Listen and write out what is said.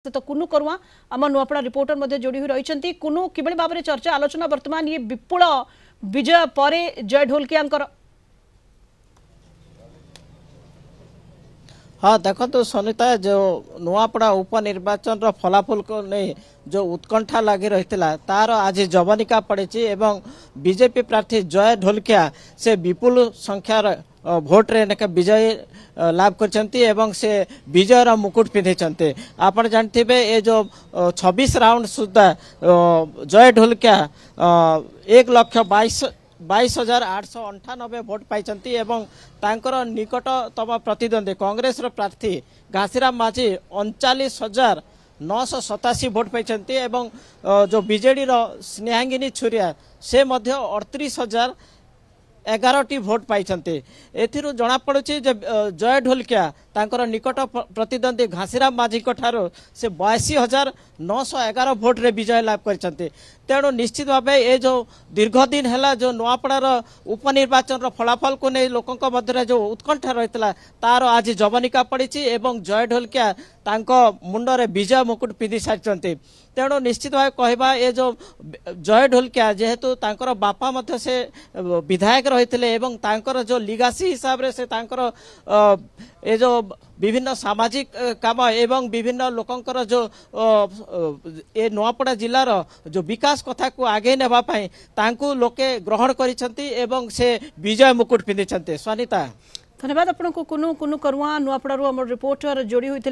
तो कुनु करुआ आम नुआपड़ा रिपोर्टर जोड़ी हुई रही कुनु कि भाव में चर्चा आलोचना वर्तमान ये विपुल विजय पर जय ढोलकिया। हाँ देखो तो सनिता जो नुआपड़ा उपनिर्वाचन फलाफल को नहीं जो उत्कंठा लगी रही तार आज जवनिका पड़ी एवं बीजेपी प्रार्थी जय ढोलकिया से विपुल संख्यार भोट रे विजय लाभ कर से विजयर मुकुट पिंधि आप जानते ये जो 26 राउंड सुधा जय ढोलकिया 1,22,898 भोट पाई तांकर निकटतम प्रतिद्वंदी कांग्रेस प्रार्थी घासीराम माझी 39,987 भोट पाई जो बीजेडी स्नेहांगिनी छुरिया से 38,011 भोट पाई जना पड़ुछि जय ढोलकिया तांकर निकट प्रतिद्वंदी घासीराम माझी ठारो से 82,911 भोट रे विजय लाभ कर तेणु निश्चित भाव ये जो दीर्घ दिन है जो नुआपड़ार उपनिर्वाचन फलाफल को नहीं लोकों मध्य जो उत्कंठा रही तार आज जवनिका पड़ी एवं जय ढोलकिया मुंडरे विजय मुकुट पिंधि सारी तेणु निश्चित भाव कहवा ये जो जय ढोलकिया जेहेतु तांकर बापा मध्य से विधायक रही जो लिगासी हिसाब से ये जो विभिन्न सामाजिक काम एवं विभिन्न लोकंकर जो ए नुआपड़ा जिलार जो विकास कथा को आगे नेबाई तांकु लोके ग्रहण करिसेंती एवं से विजय मुकुट पिंधि। स्वानिता धन्यवाद आपको कुनु कुनु करुआ नुआपड़ा रिपोर्टर जोड़ी होते।